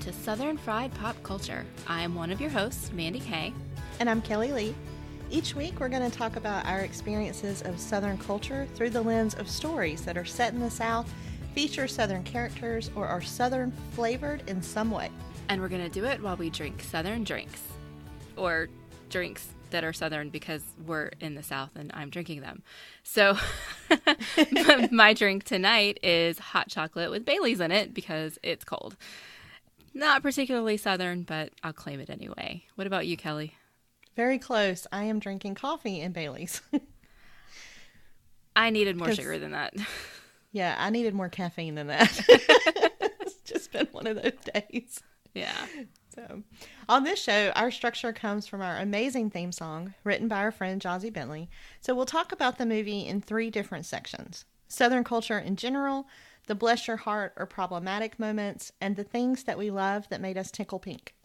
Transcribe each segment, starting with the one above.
to Southern Fried Pop Culture. I am one of your hosts, Mandi Kaye. And I'm Kelly Lee. Each week we're going to talk about our experiences of Southern culture through the lens of stories that are set in the South, feature Southern characters, or are Southern flavored in some way. And we're going to do it while we drink Southern drinks. Or drinks that are Southern because we're in the South and I'm drinking them. So my drink tonight is hot chocolate with Bailey's in it because it's cold. Not particularly Southern, but I'll claim it anyway. What about you, Kelly? Very close. I am drinking coffee and Bailey's. I needed more sugar than that. Yeah, I needed more caffeine than that. It's just been one of those days. Yeah. So, on this show, our structure comes from our amazing theme song written by our friend Jazzy Bentley. So we'll talk about the movie in 3 different sections: Southern culture in general, the bless your heart or problematic moments, and the things that we love that made us tickle pink.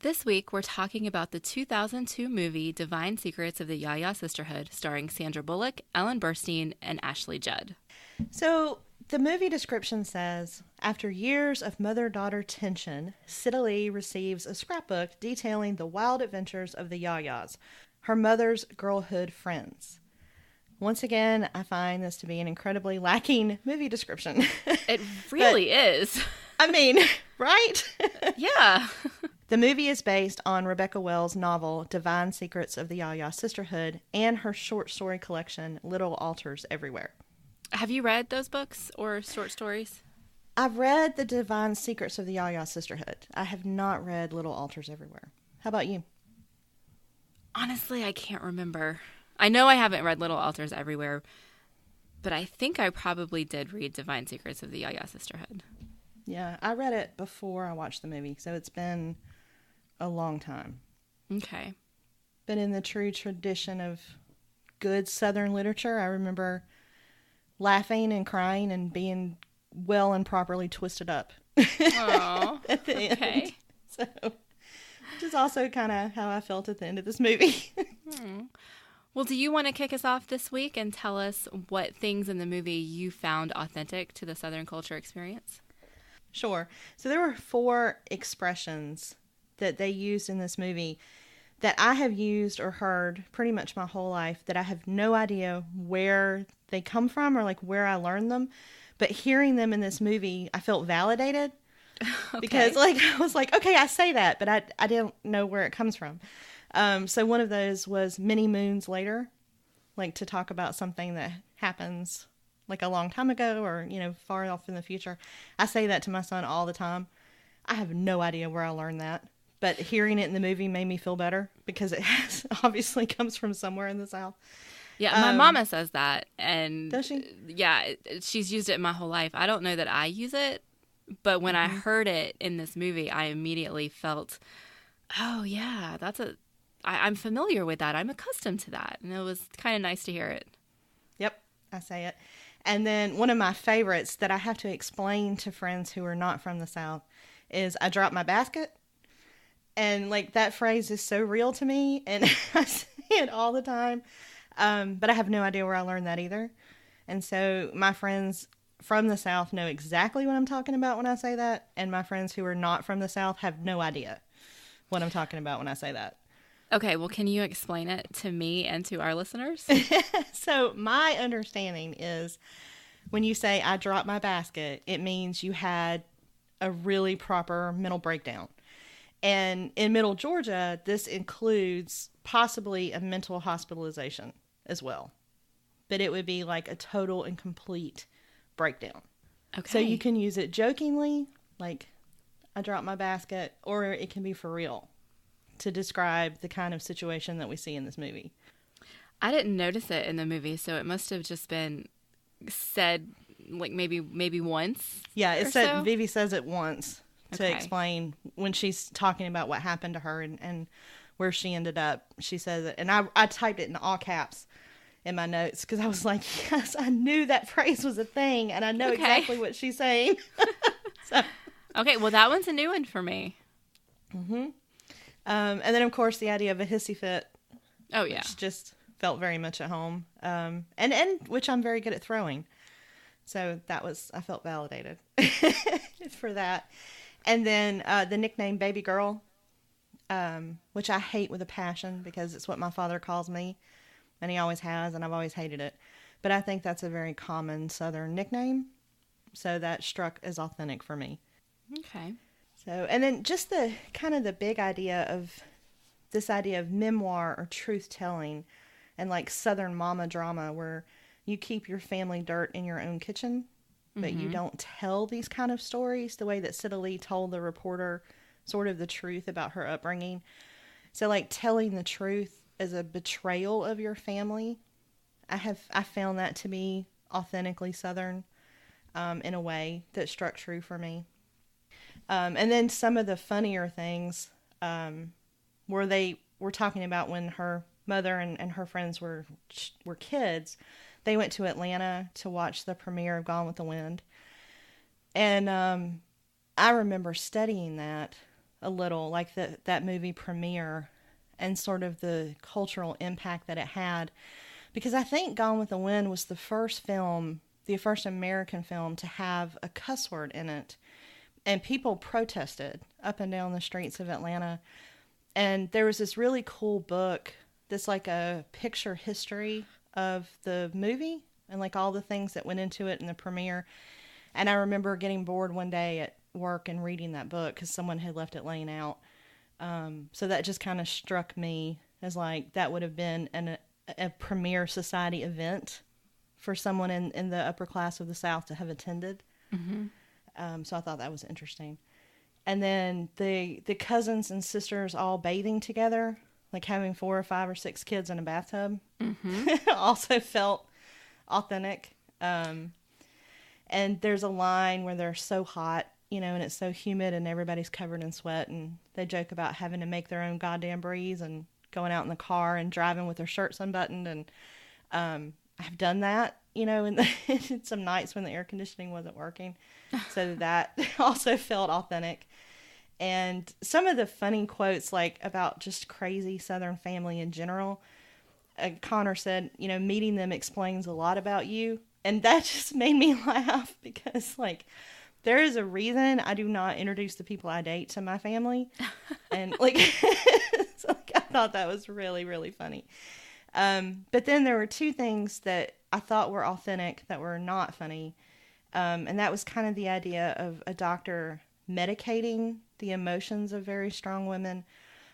This week, we're talking about the 2002 movie Divine Secrets of the Ya-Ya Sisterhood, starring Sandra Bullock, Ellen Burstyn, and Ashley Judd. So, the movie description says, after years of mother-daughter tension, Sita Lee receives a scrapbook detailing the wild adventures of the Ya-Yas, her mother's girlhood friends. Once again, I find this to be an incredibly lacking movie description. It really is. I mean, right? Yeah. The movie is based on Rebecca Wells' novel, Divine Secrets of the Ya-Ya Sisterhood, and her short story collection, Little Altars Everywhere. Have you read those books or short stories? I've read The Divine Secrets of the Ya-Ya Sisterhood. I have not read Little Altars Everywhere. How about you? Honestly, I can't remember. I know I haven't read Little Altars Everywhere, but I think I probably did read Divine Secrets of the Ya-Ya Sisterhood. Yeah, I read it before I watched the movie, so it's been a long time. Okay. But in the true tradition of good Southern literature, I remember laughing and crying and being well and properly twisted up. Aww. At the end. Okay. So, which is also kind of how I felt at the end of this movie. Well, do you want to kick us off this week and tell us what things in the movie you found authentic to the Southern culture experience? Sure. So there were 4 expressions that they used in this movie that I have used or heard pretty much my whole life that I have no idea where they come from or like where I learned them. But hearing them in this movie, I felt validated. Okay. Because like I was like, okay, I say that, but I didn't know where it comes from. So one of those was many moons later, like to talk about something that happens like a long time ago or, you know, far off in the future. I say that to my son all the time. I have no idea where I learned that, but hearing it in the movie made me feel better because it obviously comes from somewhere in the South. Yeah, my mama says that. And does she? Yeah, she's used it my whole life. I don't know that I use it, but when I heard it in this movie, I immediately felt, oh yeah, I'm familiar with that. I'm accustomed to that. And it was kind of nice to hear it. Yep, I say it. And then one of my favorites that I have to explain to friends who are not from the South is I dropped my basket. And like that phrase is so real to me and I say it all the time. But I have no idea where I learned that either. And so my friends from the South know exactly what I'm talking about when I say that. And my friends who are not from the South have no idea what I'm talking about when I say that. Okay, well, can you explain it to me and to our listeners? So my understanding is when you say I dropped my basket, it means you had a really proper mental breakdown. And in Middle Georgia, this includes possibly a mental hospitalization as well. But it would be like a total and complete breakdown. Okay. So you can use it jokingly, like I dropped my basket, or it can be for real, to describe the kind of situation that we see in this movie. I didn't notice it in the movie, so it must have just been said like maybe once. Yeah, it said so? Vivi says it once to Okay. explain when she's talking about what happened to her and where she ended up. She says it, and I typed it in all caps in my notes because I was like, yes, I knew that phrase was a thing, and I know exactly what she's saying. So. Okay, well, that one's a new one for me. Mm-hmm. And then, of course, the idea of a hissy fit. Oh, yeah. Which just felt very much at home. And which I'm very good at throwing. So I felt validated for that. And then the nickname Baby Girl, which I hate with a passion because it's what my father calls me, and he always has, and I've always hated it. But I think that's a very common Southern nickname, so that struck as authentic for me. Okay. So, and then just the kind of the big idea of this idea of memoir or truth telling, and like Southern mama drama, where you keep your family dirt in your own kitchen, but you don't tell these kind of stories the way that Cida Lee told the reporter sort of the truth about her upbringing. So like telling the truth as a betrayal of your family, I found that to be authentically Southern, in a way that struck true for me. And then some of the funnier things, where they were talking about when her mother and her friends were kids, they went to Atlanta to watch the premiere of Gone with the Wind. And I remember studying that a little, like that movie premiere and sort of the cultural impact that it had. Because I think Gone with the Wind was the first American film to have a cuss word in it. And people protested up and down the streets of Atlanta. And there was this really cool book that's like a picture history of the movie and like all the things that went into it in the premiere. And I remember getting bored one day at work and reading that book because someone had left it laying out. So that just kind of struck me as like that would have been a premier society event for someone in the upper class of the South to have attended. Mm-hmm. So I thought that was interesting. And then the cousins and sisters all bathing together, like having 4 or 5 or 6 kids in a bathtub, also felt authentic. And there's a line where they're so hot, and it's so humid and everybody's covered in sweat, and they joke about having to make their own goddamn breeze and going out in the car and driving with their shirts unbuttoned. And I've done that, in some nights when the air conditioning wasn't working. So that also felt authentic. And some of the funny quotes, like about just crazy Southern family in general, Connor said, meeting them explains a lot about you. And that just made me laugh because, like, there is a reason I do not introduce the people I date to my family. And, like, so, like, I thought that was really, really funny. But then there were 2 things that I thought were authentic that were not funny. And that was kind of the idea of a doctor medicating the emotions of very strong women,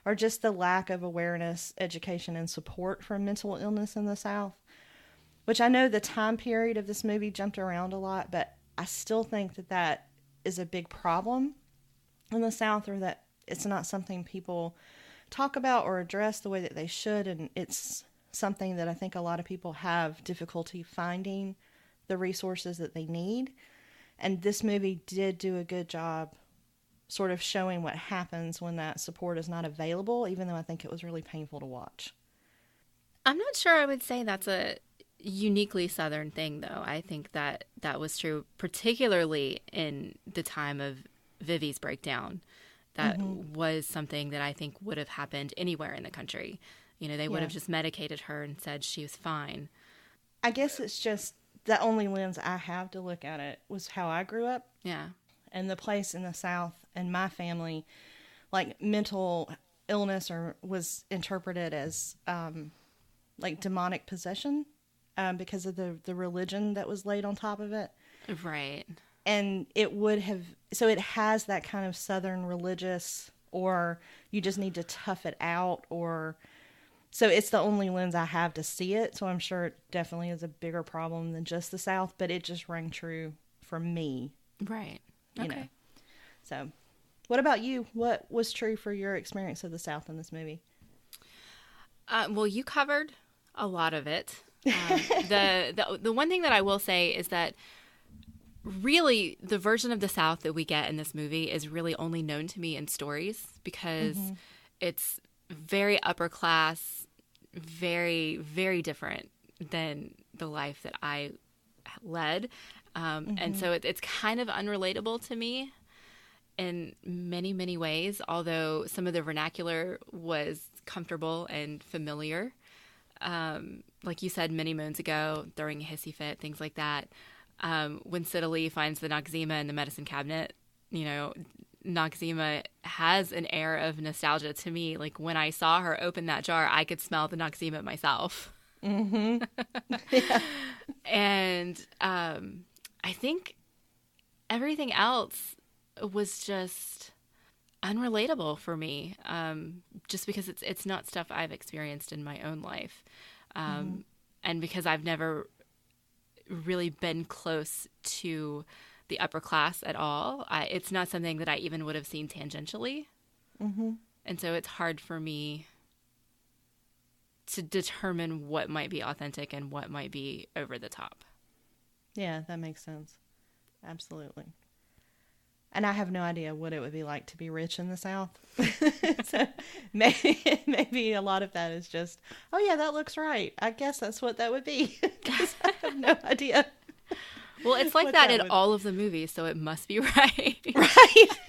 or just the lack of awareness, education, and support for mental illness in the South. Which I know the time period of this movie jumped around a lot, but I still think that is a big problem in the South, or that it's not something people talk about or address the way that they should. And it's something that I think a lot of people have difficulty finding the resources that they need. And this movie did do a good job sort of showing what happens when that support is not available, even though I think it was really painful to watch. I'm not sure I would say that's a uniquely Southern thing, though. I think that was true, particularly in the time of Vivi's breakdown. That was something that I think would have happened anywhere in the country. They would have just medicated her and said she was fine. I guess it's just the only lens I have to look at it was how I grew up. Yeah. And the place in the South and my family, like mental illness was interpreted as like demonic possession. Because of the religion that was laid on top of it. Right. And it has that kind of Southern religious, or you just need to tough it out, so it's the only lens I have to see it. So I'm sure it definitely is a bigger problem than just the South, but it just rang true for me. Right. Okay. So what about you? What was true for your experience of the South in this movie? Well, you covered a lot of it. The one thing that I will say is that really the version of the South that we get in this movie is really only known to me in stories, because it's very upper class, very, very different than the life that I led. And so it's kind of unrelatable to me in many, many ways, although some of the vernacular was comfortable and familiar. Like you said many moons ago, throwing a hissy fit, things like that. When Cida Lee finds the Noxzema in the medicine cabinet, Noxzema has an air of nostalgia to me. Like when I saw her open that jar, I could smell the Noxzema myself. Mm-hmm. Yeah. And I think everything else was just unrelatable for me, just because it's not stuff I've experienced in my own life, and because I've never really been close to the upper class at all. It's not something that I even would have seen tangentially, and so it's hard for me to determine what might be authentic and what might be over the top. Yeah, that makes sense. Absolutely. And I have no idea what it would be like to be rich in the South. So maybe a lot of that is just, oh yeah, that looks right. I guess that's what that would be. 'Cause I have no idea. Well, it's like that in all of the movies, so it must be right. Right.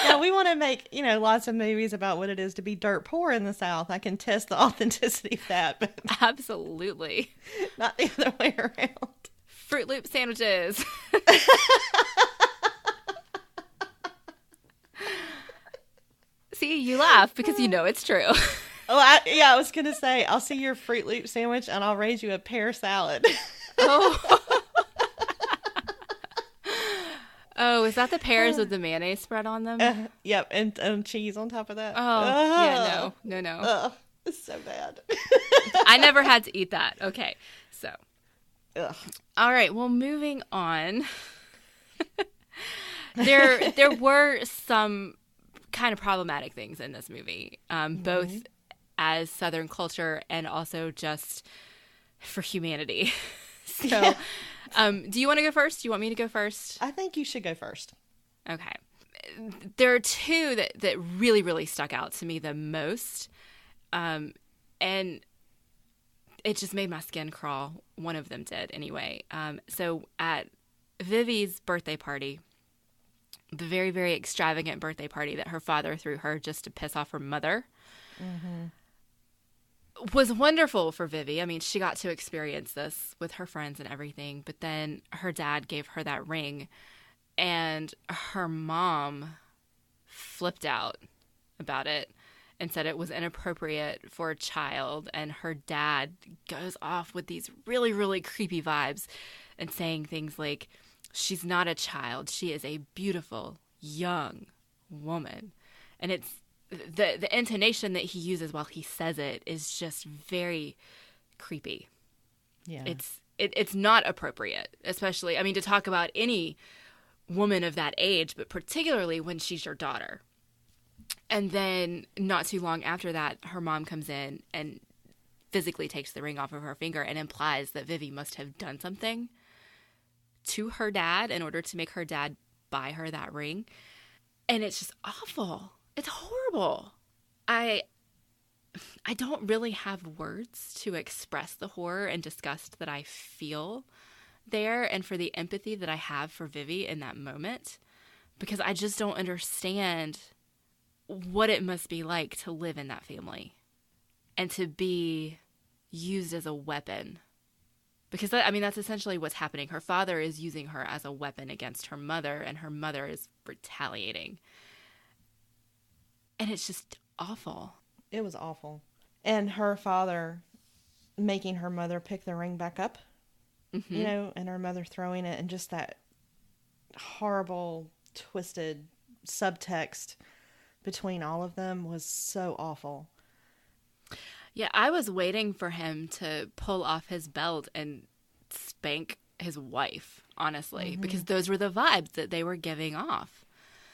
Now, we want to make, lots of movies about what it is to be dirt poor in the South. I can test the authenticity of that, but Absolutely. not the other way around. Fruit Loop sandwiches. See, you laugh because you know it's true. Oh, I was going to say, I'll see your Fruit Loop sandwich and I'll raise you a pear salad. Oh. Oh, is that the pears with the mayonnaise spread on them? Yep, and cheese on top of that. Oh, yeah, no. It's so bad. I never had to eat that. Okay, so. Ugh. All right, well, moving on. There were some kind of problematic things in this movie, both as Southern culture and also just for humanity. So, do you want to go first? Do you want me to go first? I think you should go first. Okay. There are two that really, really stuck out to me the most. And it just made my skin crawl. One of them did anyway. So at Vivi's birthday party, the very, very extravagant birthday party that her father threw her just to piss off her mother, was wonderful for Vivi. I mean, she got to experience this with her friends and everything, but then her dad gave her that ring, and her mom flipped out about it and said it was inappropriate for a child, and her dad goes off with these really, really creepy vibes and saying things like, she's not a child, she is a beautiful, young woman. And it's the intonation that he uses while he says it is just very creepy. Yeah. It's not appropriate, especially, I mean, to talk about any woman of that age, but particularly when she's your daughter. And then not too long after that, her mom comes in and physically takes the ring off of her finger and implies that Vivi must have done something to her dad in order to make her dad buy her that ring. And it's just awful. It's horrible. I don't really have words to express the horror and disgust that I feel there, and for the empathy that I have for Vivi in that moment, because I just don't understand what it must be like to live in that family and to be used as a weapon. Because, that's essentially what's happening. Her father is using her as a weapon against her mother, and her mother is retaliating. And it's just awful. It was awful. And her father making her mother pick the ring back up, and her mother throwing it, and just that horrible, twisted subtext between all of them was so awful. Yeah, I was waiting for him to pull off his belt and spank his wife, honestly, because those were the vibes that they were giving off.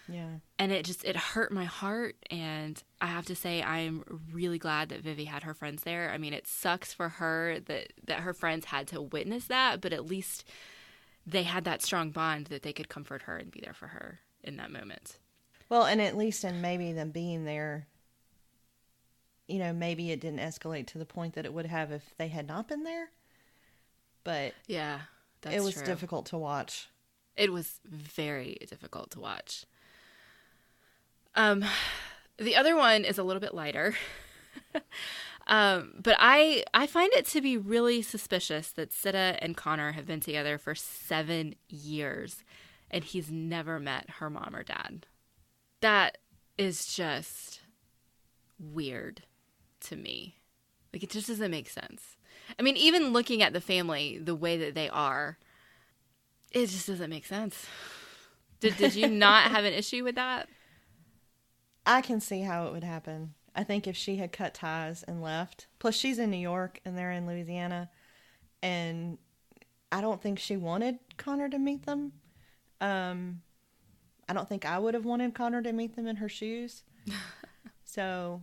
Yeah. And it hurt my heart, and I have to say I'm really glad that Vivi had her friends there. I mean, it sucks for her that her friends had to witness that, but at least they had that strong bond that they could comfort her and be there for her in that moment. Well, and at least in maybe them being there, maybe it didn't escalate to the point that it would have if they had not been there. But yeah, that's it was true. difficult to watch. It was very difficult to watch. The other one is a little bit lighter. But I find it to be really suspicious that Sita and Connor have been together for 7 years and he's never met her mom or dad. That is just weird to me. Like, it just doesn't make sense. I mean, even looking at the family the way that they are, it just doesn't make sense. Did you not have an issue with that? I can see how it would happen. I think if she had cut ties and left, plus she's in New York and they're in Louisiana, and I don't think she wanted Connor to meet them. I don't think I would have wanted Connor to meet them in her shoes. So,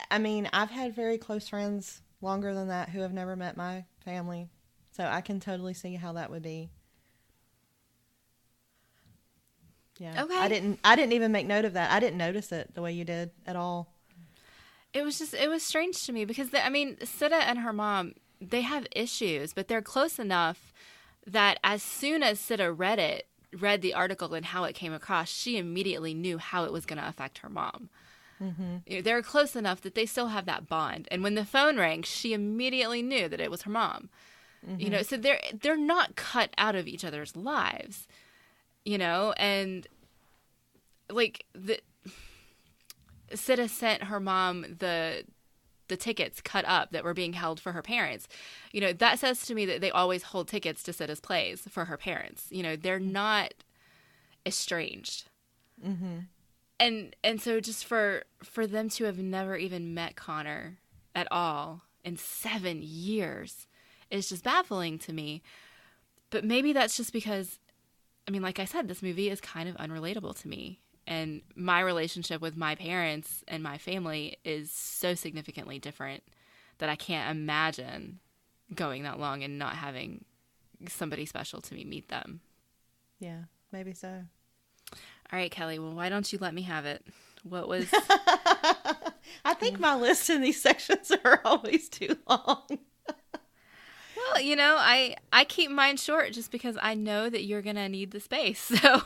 I mean, I've had very close friends longer than that who have never met my family. So I can totally see how that would be. Yeah. Okay. I didn't even make note of that. I didn't notice it the way you did at all. It was strange to me because, Sita and her mom, they have issues, but they're close enough that as soon as Sita read the article and how it came across, she immediately knew how it was going to affect her mom. Mm-hmm. They're close enough that they still have that bond. And when the phone rang, she immediately knew that it was her mom. Mm-hmm. So they're not cut out of each other's lives, and like Sita sent her mom the tickets cut up that were being held for her parents. That says to me that they always hold tickets to Sita's plays for her parents. They're not estranged. Mm-hmm. And so just for them to have never even met Connor at all in 7 years is just baffling to me. But maybe that's just because, like I said, this movie is kind of unrelatable to me. And my relationship with my parents and my family is so significantly different that I can't imagine going that long and not having somebody special to me meet them. Yeah, maybe so. All right, Kelly, well, why don't you let me have it? What was... I think my lists in these sections are always too long. Well, I keep mine short just because I know that you're going to need the space, so...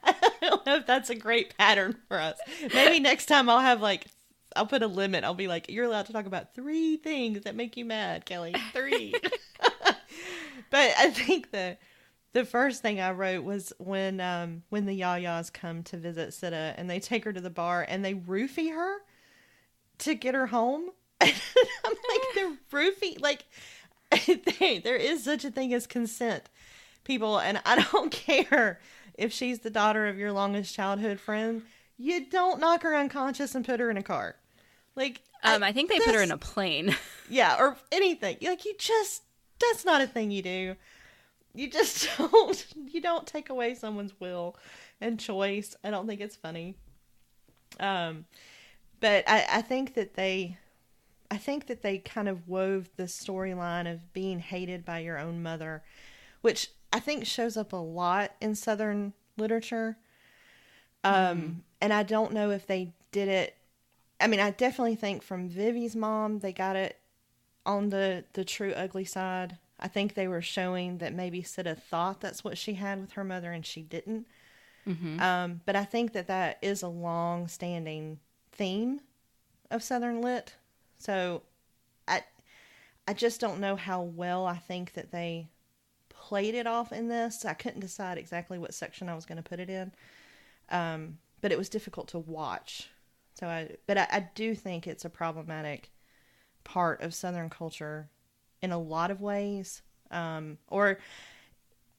I don't know if that's a great pattern for us. Maybe next time I'll put a limit. I'll be like, you're allowed to talk about 3 things that make you mad, Kelly. 3. But I think the first thing I wrote was when the Ya-Yas come to visit Sita and they take her to the bar and they roofie her to get her home. And I'm like, they're roofie. Like, there is such a thing as consent, people. And I don't care if she's the daughter of your longest childhood friend. You don't knock her unconscious and put her in a car. Like, I think they put her in a plane. Yeah, or anything. Like, that's not a thing you do. You just don't take away someone's will and choice. I don't think it's funny. But I think that they kind of wove the storyline of being hated by your own mother, which I think shows up a lot in Southern literature. And I don't know if they did it. I definitely think from Vivi's mom, they got it on the true ugly side. I think they were showing that maybe Sita thought that's what she had with her mother and she didn't. Mm-hmm. But I think that is a long-standing theme of Southern lit. So I just don't know how well I think that they played it off in this. I couldn't decide exactly what section I was going to put it in. But it was difficult to watch. But I do think it's a problematic part of Southern culture in a lot of ways, or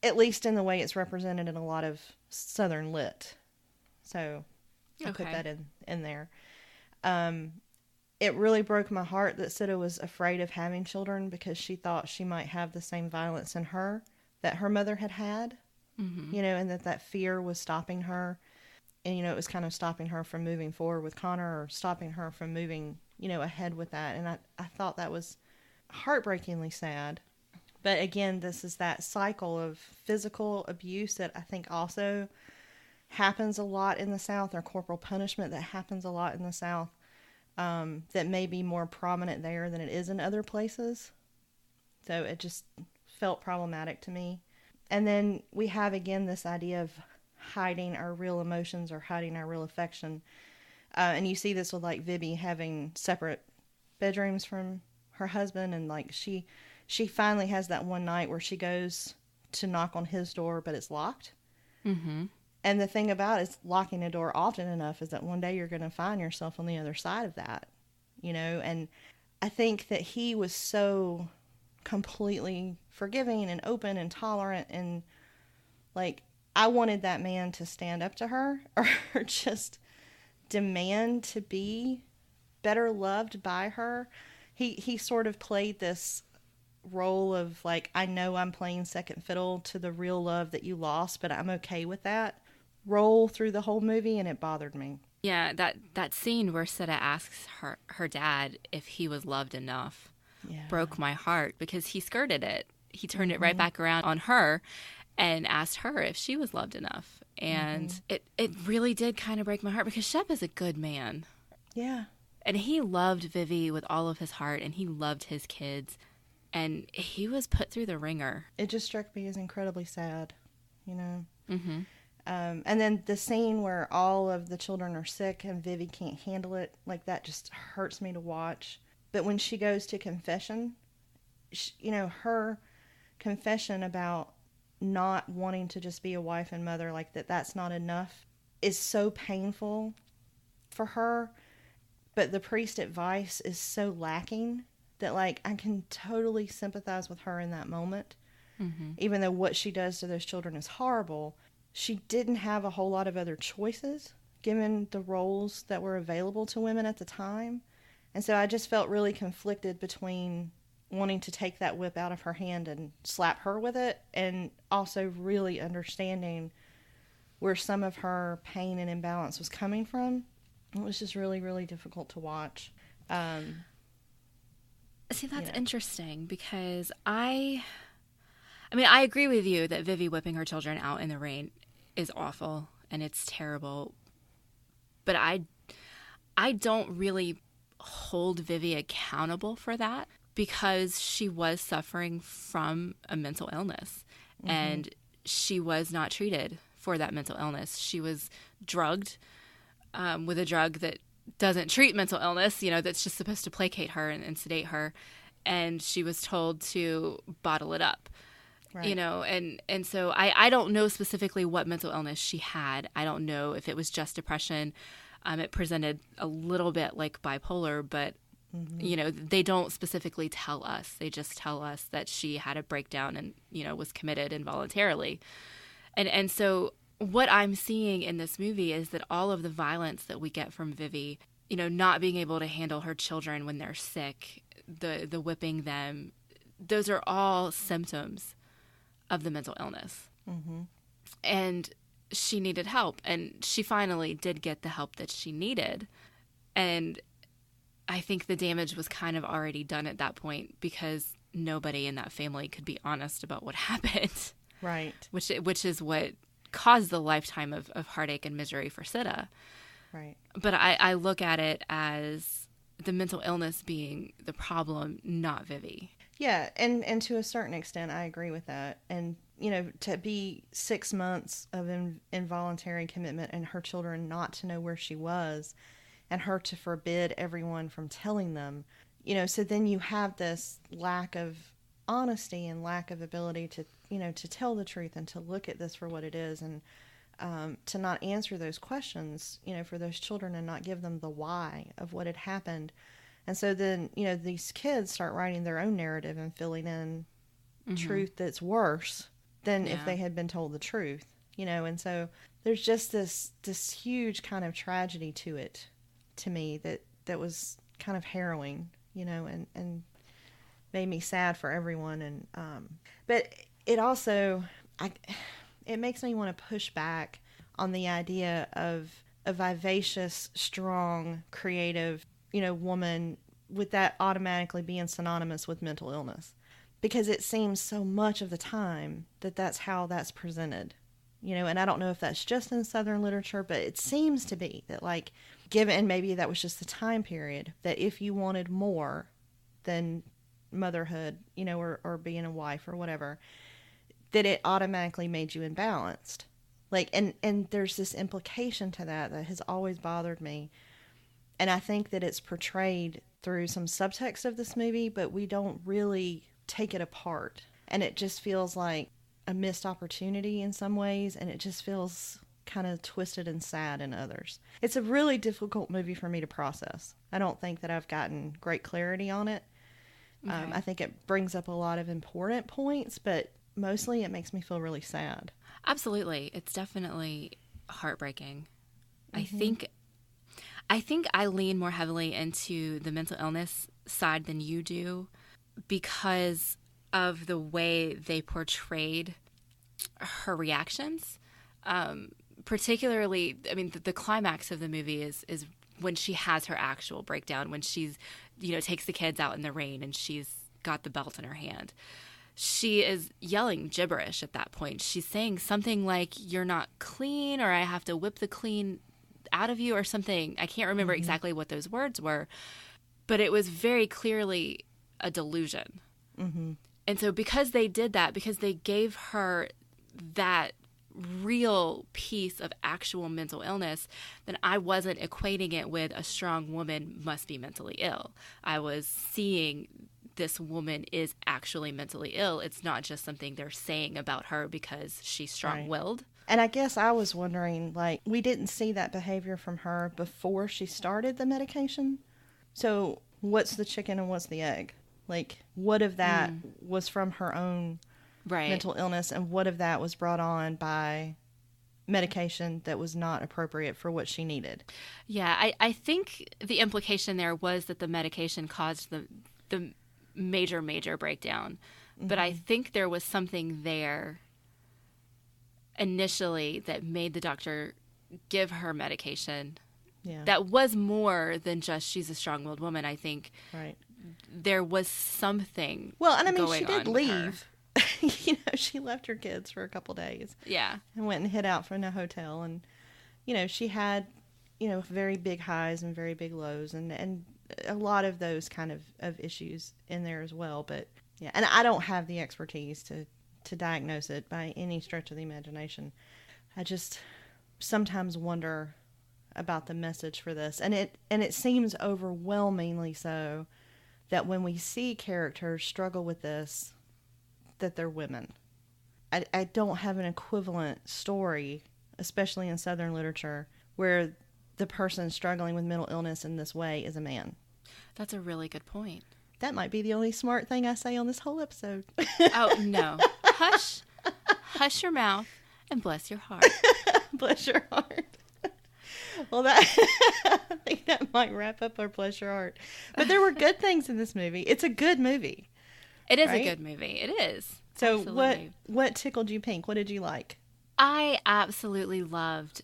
at least in the way it's represented in a lot of Southern lit. So I'll put that in there. It really broke my heart that Sita was afraid of having children because she thought she might have the same violence in her that her mother had, mm-hmm. And that fear was stopping her. And, it was kind of stopping her from moving forward with Connor or stopping her from moving, ahead with that. And I thought that was heartbreakingly sad. But again, this is that cycle of physical abuse that I think also happens a lot in the South, or corporal punishment that happens a lot in the South, that may be more prominent there than it is in other places. So it just felt problematic to me. And then we have, again, this idea of hiding our real emotions or hiding our real affection. And you see this with, like, Vivi having separate bedrooms from her husband, and, like, she finally has that one night where she goes to knock on his door, but it's locked. Mm-hmm. And the thing about it is locking a door often enough is that one day you're going to find yourself on the other side of that, and I think that he was so completely forgiving and open and tolerant, and like, I wanted that man to stand up to her or just demand to be better loved by her. He sort of played this role of like, I know I'm playing second fiddle to the real love that you lost, but I'm okay with that role through the whole movie, and it bothered me. Yeah, that scene where Sita asks her dad if he was loved enough broke my heart, because he skirted it. He turned it right back around on her and asked her if she was loved enough. And it really did kind of break my heart, because Shep is a good man. Yeah. And he loved Vivi with all of his heart, and he loved his kids. And he was put through the ringer. It just struck me as incredibly sad, Mm-hmm. And then the scene where all of the children are sick and Vivi can't handle it, like, that just hurts me to watch. But when she goes to confession, her confession about not wanting to just be a wife and mother, like that's not enough, is so painful for her. But the priest advice is so lacking that, like, I can totally sympathize with her in that moment. Mm-hmm. Even though what she does to those children is horrible, she didn't have a whole lot of other choices given the roles that were available to women at the time. And so I just felt really conflicted between wanting to take that whip out of her hand and slap her with it, and also really understanding where some of her pain and imbalance was coming from. It was just really, really difficult to watch. See, that's interesting, because I agree with you that Vivi whipping her children out in the rain is awful and it's terrible. But I don't really hold Vivi accountable for that, because she was suffering from a mental illness, and she was not treated for that mental illness. She was drugged with a drug that doesn't treat mental illness, that's just supposed to placate her and sedate her. And she was told to bottle it up, right. And so I don't know specifically what mental illness she had. I don't know if it was just depression. It presented a little bit like bipolar, but they don't specifically tell us. They just tell us that she had a breakdown and, was committed involuntarily. And so what I'm seeing in this movie is that all of the violence that we get from Vivi, not being able to handle her children when they're sick, the whipping them, those are all symptoms of the mental illness. Mm-hmm. And she needed help, and she finally did get the help that she needed. And I think the damage was kind of already done at that point, because nobody in that family could be honest about what happened. Right. Which is what caused the lifetime of heartache and misery for Sita. Right. But I look at it as the mental illness being the problem, not Vivi. Yeah, and to a certain extent, I agree with that. And, to be 6 months of involuntary commitment and her children not to know where she was, and her to forbid everyone from telling them, so then you have this lack of honesty and lack of ability to, to tell the truth and to look at this for what it is, and to not answer those questions, for those children, and not give them the why of what had happened. And so then, these kids start writing their own narrative and filling in truth that's worse than if they had been told the truth, and so there's just this huge kind of tragedy to it, to me, that was kind of harrowing, and made me sad for everyone. And but it also, it makes me want to push back on the idea of a vivacious, strong, creative, woman, with that automatically being synonymous with mental illness, because it seems so much of the time that that's how that's presented, and I don't know if that's just in Southern literature, but it seems to be that, like, given, and maybe that was just the time period, that if you wanted more than motherhood, or being a wife or whatever, that it automatically made you imbalanced. Like, and there's this implication to that has always bothered me. And I think that it's portrayed through some subtext of this movie, but we don't really take it apart. And it just feels like a missed opportunity in some ways, and it just feels kind of twisted and sad in others. It's a really difficult movie for me to process. I don't think that I've gotten great clarity on it. Okay. I think it brings up a lot of important points, but mostly it makes me feel really sad. Absolutely. It's definitely heartbreaking. Mm-hmm. I think I lean more heavily into the mental illness side than you do because of the way they portrayed her reactions. Particularly, I mean, the climax of the movie is when she has her actual breakdown, when she's, takes the kids out in the rain and she's got the belt in her hand. She is yelling gibberish at that point. She's saying something like, "You're not clean," or "I have to whip the clean out of you," or something. I can't remember exactly what those words were, but it was very clearly a delusion. Mm-hmm. And so because they did that, because they gave her that real piece of actual mental illness, then I wasn't equating it with a strong woman must be mentally ill. I was seeing this woman is actually mentally ill. It's not just something they're saying about her because she's strong-willed. Right. And I guess I was wondering, we didn't see that behavior from her before she started the medication. So what's the chicken and what's the egg? What of that was from her own mental illness, and what of that was brought on by medication that was not appropriate for what she needed? Yeah, I think the implication there was that the medication caused the major breakdown. Mm-hmm. But I think there was something there initially that made the doctor give her medication that was more than just she's a strong-willed woman. I think there was something she did leave. She left her kids for a couple days. Yeah. And went and hid out from a hotel. And, she had, very big highs and very big lows. And a lot of those kind of issues in there as well. But, yeah. And I don't have the expertise to diagnose it by any stretch of the imagination. I just sometimes wonder about the message for this. And it seems overwhelmingly so that when we see characters struggle with this, that they're women. I don't have an equivalent story, especially in Southern literature, where the person struggling with mental illness in this way is a man. That's a really good point. That might be the only smart thing I say on this whole episode. Oh, no. Hush your mouth and bless your heart. Bless your heart. Well, I think that might wrap up our bless your heart. But there were good things in this movie. It's a good movie. It is a good movie. It is. So what tickled you pink? What did you like? I absolutely loved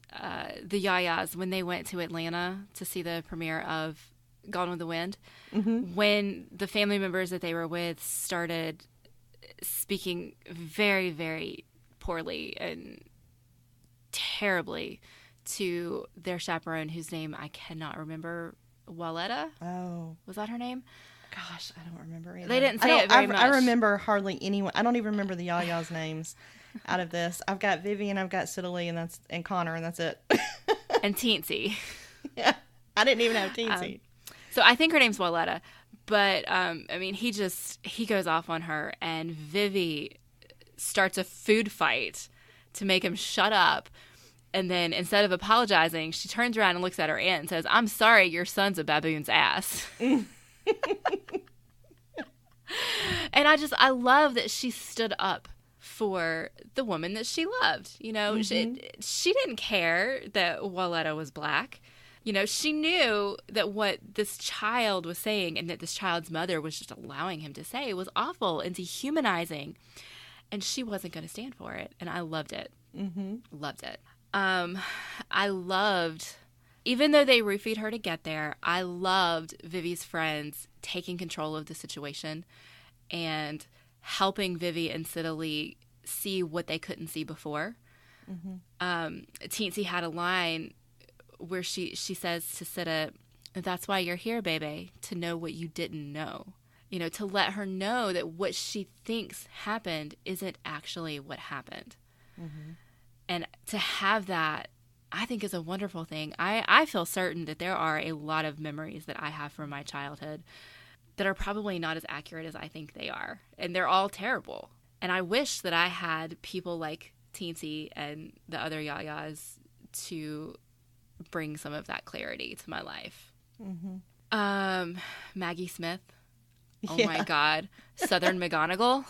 the Ya-Ya's when they went to Atlanta to see the premiere of Gone with the Wind. Mm-hmm. When the family members that they were with started speaking very, very poorly and terribly to their chaperone, whose name I cannot remember, Walletta? Oh. Was that her name? Gosh, I don't remember either. They didn't say it very much. I remember hardly anyone. I don't even remember the Ya-Ya's names out of this. I've got Vivian, I've got Sidley, and Connor, and that's it. And Teensy. Yeah. I didn't even have Teensy. So I think her name's Walletta. But, he goes off on her, and Vivi starts a food fight to make him shut up. And then instead of apologizing, she turns around and looks at her aunt and says, "I'm sorry, your son's a baboon's ass." And I love that she stood up for the woman that she loved. Mm-hmm. She didn't care that Walletta was black. She knew that what this child was saying and that this child's mother was just allowing him to say was awful and dehumanizing. And she wasn't going to stand for it. And I loved it. Mm-hmm. Loved it. I loved, even though they roofied her to get there, I loved Vivi's friends taking control of the situation and helping Vivi and Sidley see what they couldn't see before. Mm-hmm. Teensy had a line where she says to Sidda, "That's why you're here, baby, to know what you didn't know." To let her know that what she thinks happened isn't actually what happened. Mm-hmm. And to have that, I think, is a wonderful thing. I feel certain that there are a lot of memories that I have from my childhood that are probably not as accurate as I think they are. And they're all terrible. And I wish that I had people like Teensy and the other Ya-Yas to bring some of that clarity to my life. Maggie Smith. Oh my God. Southern McGonagall.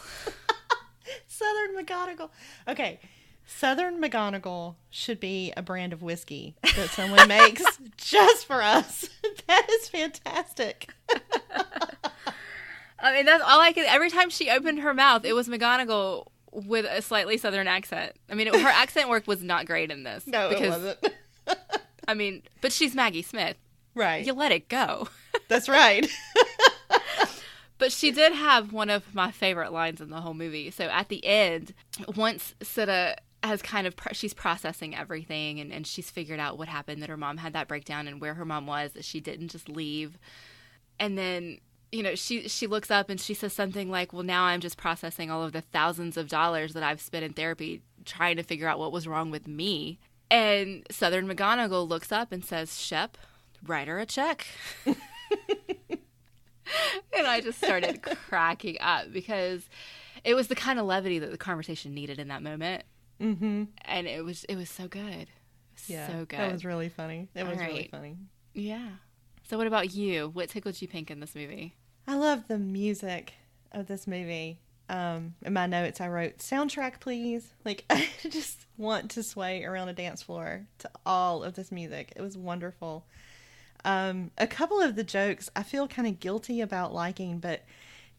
Southern McGonagall. Okay. Southern McGonagall should be a brand of whiskey that someone makes just for us. That is fantastic. I mean, that's all I could. Every time she opened her mouth, it was McGonagall with a slightly Southern accent. I mean, her accent work was not great in this. No, it wasn't. I mean, but she's Maggie Smith. Right. You let it go. That's right. But she did have one of my favorite lines in the whole movie. So at the end, once Sita has kind of, she's processing everything and she's figured out what happened, that her mom had that breakdown and where her mom was, that she didn't just leave. And then, you know, she looks up and she says something like, well, now I'm just processing all of the thousands of dollars that I've spent in therapy trying to figure out what was wrong with me. And Southern McGonagall looks up and says, Shep, write her a check. And I just started cracking up because it was the kind of levity that the conversation needed in that moment. Mm-hmm. And it was so good. So good. That was really funny. It was really funny. Yeah. So what about you? What tickled you pink in this movie? I love the music of this movie. In my notes, I wrote, soundtrack, please. Like, I just want to sway around a dance floor to all of this music. It was wonderful. A couple of the jokes I feel kind of guilty about liking, but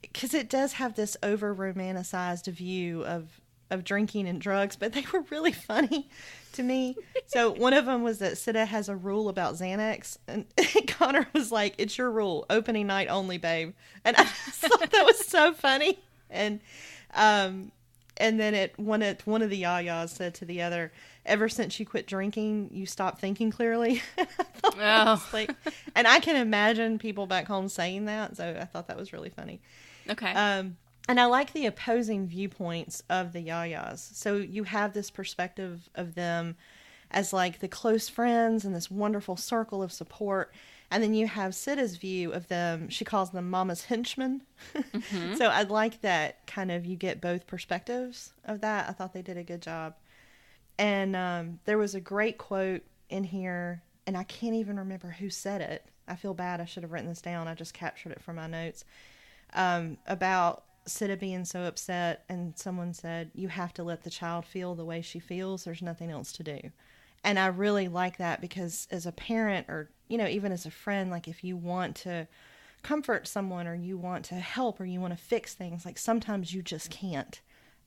because it does have this over-romanticized view of drinking and drugs, but they were really funny to me. So one of them was that Sita has a rule about Xanax, and Connor was like, it's your rule, opening night only, babe. And I just thought that was so funny. And then one of the Ya-Yas said to the other, ever since you quit drinking, you stopped thinking clearly. And I can imagine people back home saying that, so I thought that was really funny. Okay. And I like the opposing viewpoints of the Ya-Yas. So you have this perspective of them as like the close friends and this wonderful circle of support. And then you have Sita's view of them. She calls them Mama's henchmen. Mm-hmm. So I'd like that kind of, you get both perspectives of that. I thought they did a good job. And there was a great quote in here, and I can't even remember who said it. I feel bad. I should have written this down. I just captured it from my notes. About Sita being so upset, and someone said, you have to let the child feel the way she feels. There's nothing else to do. And I really like that because as a parent, or, you know, even as a friend, like if you want to comfort someone or you want to help or you want to fix things, like sometimes you just can't.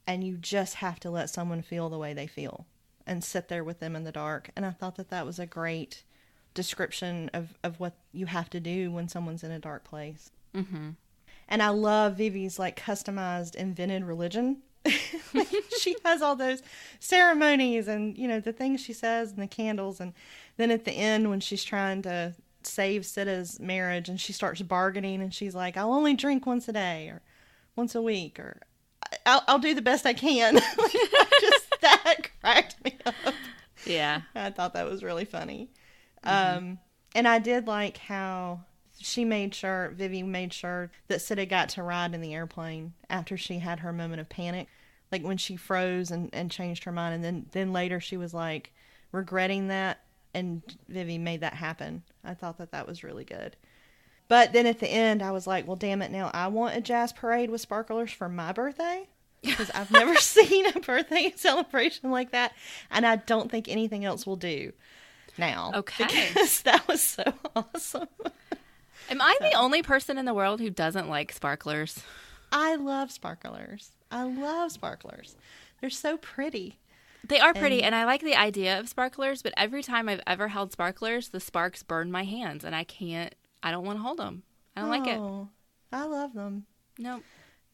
And you just have to let someone feel the way they feel and sit there with them in the dark. And I thought that was a great description of what you have to do when someone's in a dark place. Mm-hmm. And I love Vivi's like customized, invented religion. She has all those ceremonies and, you know, the things she says and the candles. And then at the end when she's trying to save Sita's marriage and she starts bargaining and she's like, I'll only drink once a day or once a week, or I'll do the best I can. That cracked me up. Yeah. I thought that was really funny. Mm-hmm. And I did like how Vivi made sure that Sita got to ride in the airplane after she had her moment of panic. Like when she froze and changed her mind. And then later she was like regretting that. And Vivi made that happen. I thought that was really good. But then at the end, I was like, well, damn it. Now I want a jazz parade with sparklers for my birthday. Because I've never seen a birthday celebration like that. And I don't think anything else will do now. Okay. Because that was so awesome. Am I the only person in the world who doesn't like sparklers? I love sparklers. They're so pretty. They are pretty, and I like the idea of sparklers, but every time I've ever held sparklers, the sparks burn my hands, and I don't want to hold them. I don't like it. I love them. Nope.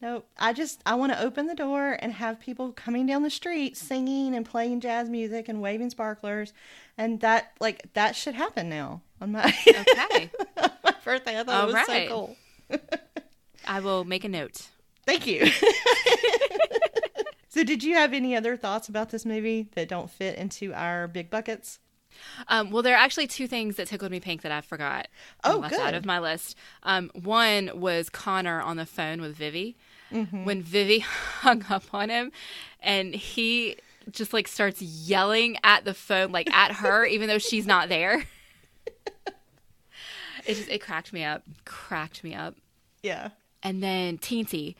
I want to open the door and have people coming down the street singing and playing jazz music and waving sparklers, and that should happen now on my my birthday. I thought it was so cool. I will make a note. Thank you. So did you have any other thoughts about this movie that don't fit into our big buckets? Well, there are actually two things that tickled me pink that I forgot. Left out of my list. One was Connor on the phone with Vivi. when Vivi hung up on him and he just like starts yelling at the phone, like at her, even though she's not there. It cracked me up. Yeah. And then Teensy.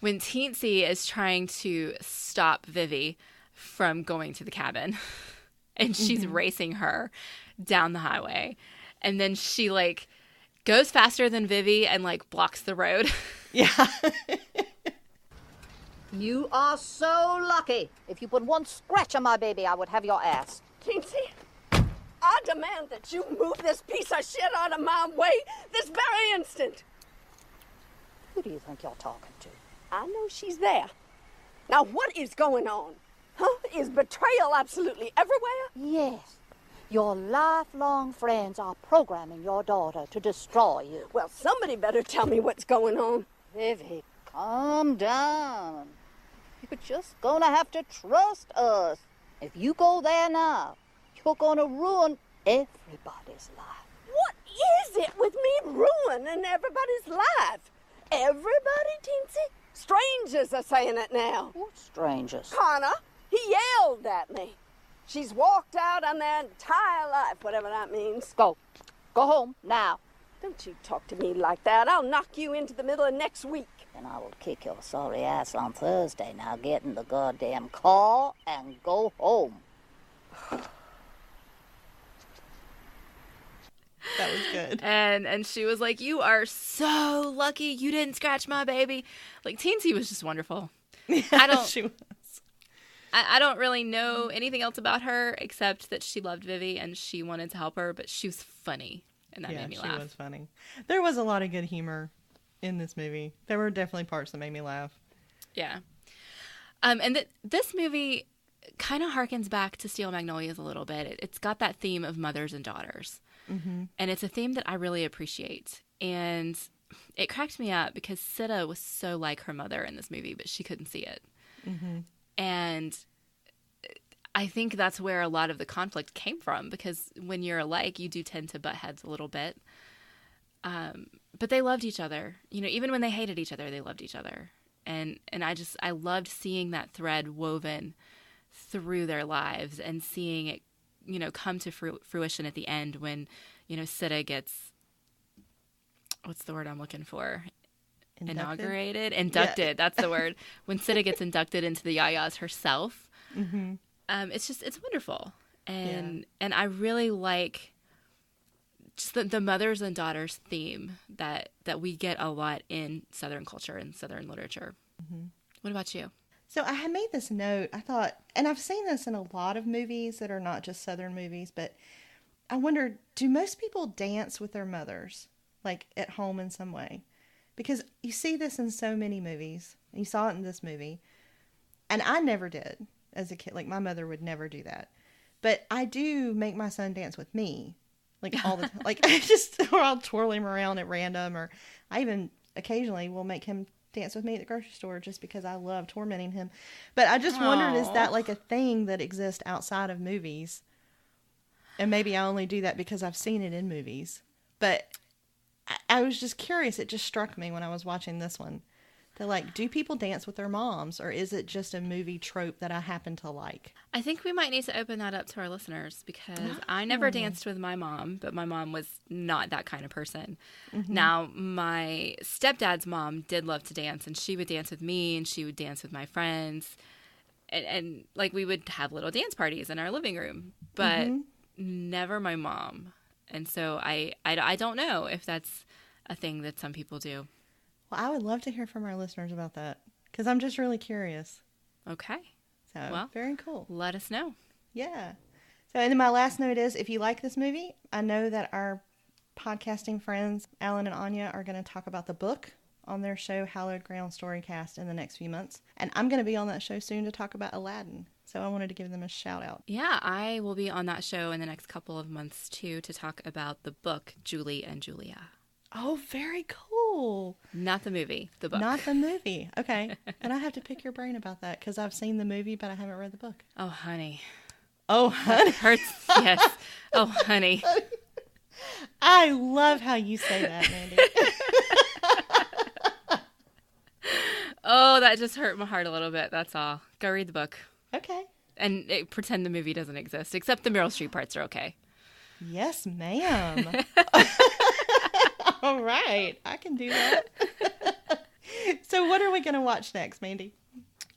When Teensy is trying to stop Vivi from going to the cabin and she's racing her down the highway. And then she like goes faster than Vivi and like blocks the road. Yeah. You are so lucky. If you put one scratch on my baby, I would have your ass. Teensy, I demand that you move this piece of shit out of my way this very instant. Who do you think you're talking to? I know she's there. Now what is going on? Huh? Is betrayal absolutely everywhere? Yes. Your lifelong friends are programming your daughter to destroy you. Well, somebody better tell me what's going on. Vivi, calm down. You're just gonna have to trust us. If you go there now, you're gonna ruin everybody's life. What is it with me ruining everybody's life? Everybody, Teensy? Strangers are saying it now. What strangers? Connor, he yelled at me. She's walked out on their entire life, whatever that means. Go. Go home now. Don't you talk to me like that. I'll knock you into the middle of next week. And I will kick your sorry ass on Thursday. Now get in the goddamn car and go home. That was good. And she was like, you are so lucky you didn't scratch my baby. Like, Teensy was just wonderful. Yeah, she was. I don't really know anything else about her except that she loved Vivi and she wanted to help her, but she was funny, and that made me laugh. She was funny. There was a lot of good humor in this movie. There were definitely parts that made me laugh. Yeah. And this movie kind of harkens back to Steel Magnolias a little bit. It's got that theme of mothers and daughters. Mm-hmm. And it's a theme that I really appreciate. And it cracked me up because Sita was so like her mother in this movie, but she couldn't see it. Mm-hmm. And I think that's where a lot of the conflict came from, because when you're alike, you do tend to butt heads a little bit. But they loved each other. You know, even when they hated each other, they loved each other. And I loved seeing that thread woven through their lives and seeing it, you know, come to fruition at the end when, you know, Sita gets, what's the word I'm looking for? Inducted. Yeah. That's the word. When Sita gets inducted into the Ya-Yas herself, it's wonderful. And I really like just the mothers and daughters theme that we get a lot in Southern culture and Southern literature. Mm-hmm. What about you? So I had made this note. I thought, and I've seen this in a lot of movies that are not just Southern movies, but I wondered, do most people dance with their mothers, like at home in some way? Because you see this in so many movies. You saw it in this movie. And I never did as a kid. Like, my mother would never do that. But I do make my son dance with me. Like, all the time. Like, or I'll twirl him around at random. Or I even occasionally will make him dance with me at the grocery store just because I love tormenting him. But I just wondered, is that like a thing that exists outside of movies? And maybe I only do that because I've seen it in movies. But I was just curious. It just struck me when I was watching this one. They're like, do people dance with their moms, or is it just a movie trope that I happen to like? I think we might need to open that up to our listeners, because I never danced with my mom, but my mom was not that kind of person. Mm-hmm. Now, my stepdad's mom did love to dance, and she would dance with me, and she would dance with my friends. And like, we would have little dance parties in our living room, but never my mom. And so I don't know if that's a thing that some people do. Well, I would love to hear from our listeners about that, because I'm just really curious. Okay. So, well, very cool. Let us know. Yeah. So, and then my last note is, if you like this movie, I know that our podcasting friends, Alan and Anya, are going to talk about the book on their show, Hallowed Ground Storycast, in the next few months. And I'm going to be on that show soon to talk about Aladdin. So I wanted to give them a shout out. Yeah, I will be on that show in the next couple of months, too, to talk about the book, Julie and Julia. Oh, very cool. Not the movie, the book. Not the movie. Okay. And I have to pick your brain about that, because I've seen the movie, but I haven't read the book. Oh, honey. Oh, honey. That hurts. Yes. Oh, honey. I love how you say that, Mandy. Oh, that just hurt my heart a little bit. That's all. Go read the book. Okay. And pretend the movie doesn't exist, except the Meryl Streep parts are okay. Yes, ma'am. All right. I can do that. So what are we going to watch next, Mandy?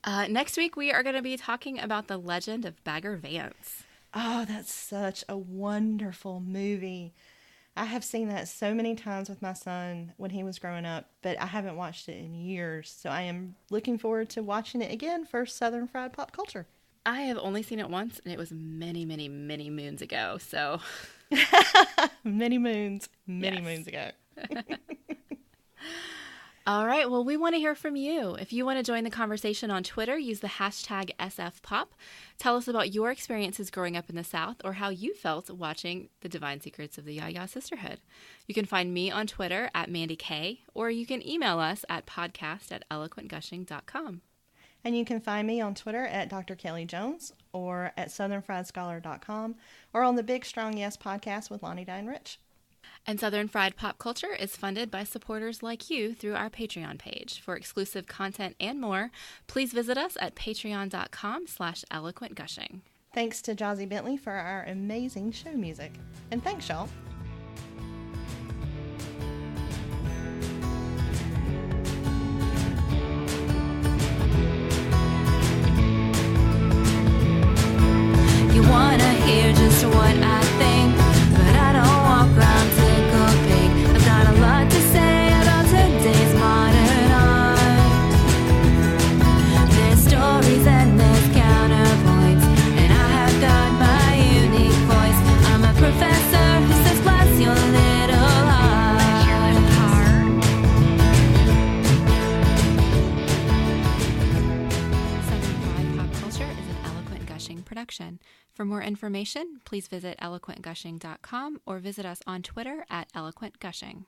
Next week, we are going to be talking about The Legend of Bagger Vance. Oh, that's such a wonderful movie. I have seen that so many times with my son when he was growing up, but I haven't watched it in years. So I am looking forward to watching it again for Southern Fried Pop Culture. I have only seen it once, and it was many, many, many moons ago. So many moons ago. All right. Well, we want to hear from you. If you want to join the conversation on Twitter, use the hashtag #SFPop. Tell us about your experiences growing up in the South or how you felt watching The Divine Secrets of the Ya-Ya Sisterhood. You can find me on Twitter at Mandi Kaye, or you can email us at podcast@eloquentgushing.com. And you can find me on Twitter at Dr. Kelly Jones or at southernfriedscholar.com or on the Big Strong Yes podcast with Lonnie Dine Rich. And Southern Fried Pop Culture is funded by supporters like you through our Patreon page. For exclusive content and more, please visit us at patreon.com/eloquentgushing. Thanks to Jazzy Bentley for our amazing show music. And thanks, y'all. You wanna hear just what I think, but I don't walk around tickle pink. I've got a lot to say about today's modern art. There's stories and there's counterpoints, and I have got my unique voice. I'm a professor who says bless your little heart. Southern Fried Pop Culture is an Eloquent Gushing production. For more information, please visit eloquentgushing.com or visit us on Twitter at eloquentgushing.